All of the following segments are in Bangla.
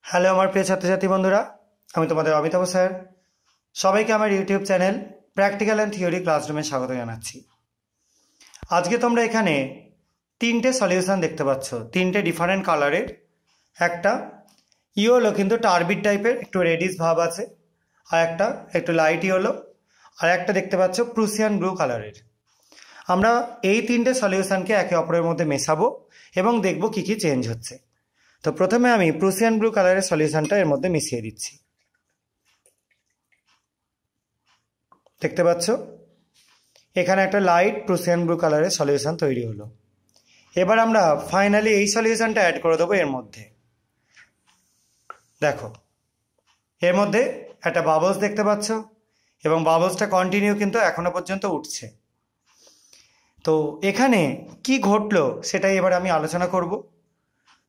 হ্যালো আমার প্রিয় ছাত্রছাত্রী বন্ধুরা, আমি তোমাদের অমিতাভ স্যার। সবাইকে আমার YouTube channel practical and theory ক্লাসরুমে স্বাগত জানাচ্ছি। আজকে তোমরা এখানে তিনটে সলিউশন দেখতে পাচ্ছ, তিনটে ডিফারেন্ট কালারের। একটা ইয়েলো কিন্তু টার্বিড টাইপের, একটু রেডিশ ভাব আছে, আর একটা একটু লাইট ইয়েলো, আর একটা দেখতে পাচ্ছ প্রুসিয়ান ব্লু কালারের। আমরা এই তিনটে সলিউশনকে একে অপরের মধ্যে মেশাবো এবং দেখব কী কী চেঞ্জ হচ্ছে। তো প্রথমে আমি প্রুসিয়ান ব্লু কালারের সলিউশনটা এর মধ্যে মিশিয়ে দিচ্ছি। দেখতে পাচ্ছ এখানে একটা লাইট প্রুসিয়ান ব্লু কালারের সলিউশন তৈরি হলো। এবার আমরা ফাইনালি এই সলিউশনটা অ্যাড করে দেবো এর মধ্যে। দেখো এর মধ্যে একটা বাবলস দেখতে পাচ্ছ এবং বাবলসটা কন্টিনিউ কিন্তু এখনো পর্যন্ত উঠছে। তো এখানে কি ঘটলো সেটাই এবার আমি আলোচনা করব।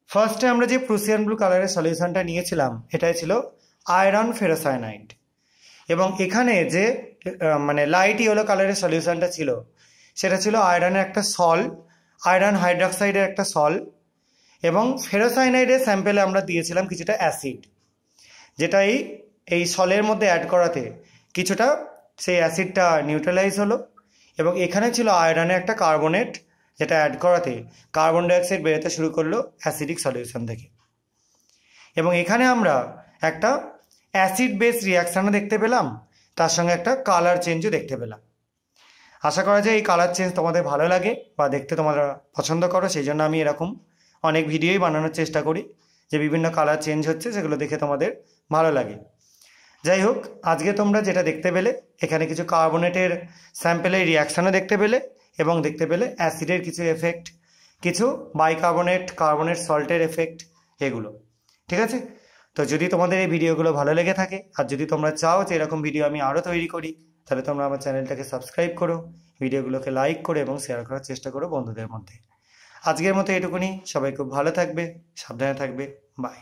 ফার্স্টে আমরা যে প্রুসিয়ান ব্লু কালারের সলিউশনটা নিয়েছিলাম এটাই ছিল আয়রন ফেরোসায়ানাইড, এবং এখানে যে লাইট ইয়েলো কালারের সলিউশনটা ছিল সেটা ছিল আয়রনের একটা সল, আয়রন হাইড্রক্সাইডের একটা সল, এবং ফেরোসায়ানাইডের স্যাম্পেলে আমরা দিয়েছিলাম কিছুটা অ্যাসিড, যেটা এই সলের মধ্যে অ্যাড করাতে কিছুটা সেই অ্যাসিডটা নিউট্রালাইজ হলো, এবং এখানে ছিল আয়রনের একটা কার্বনেট, যেটা অ্যাড করাতে কার্বন ডাইঅক্সাইড বেরোতে শুরু করলো অ্যাসিডিক সলিউশন থেকে। এবং এখানে আমরা একটা অ্যাসিড বেস রিয়াকশানও দেখতে পেলাম, তার সঙ্গে একটা কালার চেঞ্জও দেখতে পেলাম। আশা করা যায় এই কালার চেঞ্জ তোমাদের ভালো লাগে বা দেখতে তোমরা পছন্দ করো, সেই জন্য আমি এরকম অনেক ভিডিওই বানানোর চেষ্টা করি যে বিভিন্ন কালার চেঞ্জ হচ্ছে সেগুলো দেখে তোমাদের ভালো লাগে। যাই হোক, আজকে তোমরা যেটা দেখতে পেলে এখানে কিছু কার্বনেটের স্যাম্পেলের রিয়াকশানও দেখতে পেলে এবং দেখতে পেলে অ্যাসিডের কিছু এফেক্ট, কিছু বাইকার্বনেট কার্বনেট সল্টের এফেক্ট, এগুলো ঠিক আছে। তো যদি তোমাদের এই ভিডিওগুলো ভালো লেগে থাকে আর যদি তোমরা চাও যে এরকম ভিডিও আমি আরও তৈরি করি, তাহলে তোমরা আমার চ্যানেলটাকে সাবস্ক্রাইব করো, ভিডিওগুলোকে লাইক করো এবং শেয়ার করার চেষ্টা করো বন্ধুদের মধ্যে। আজকের মতো এটুকুনি। সবাই খুব ভালো থাকবে, সাবধানে থাকবে, বাই।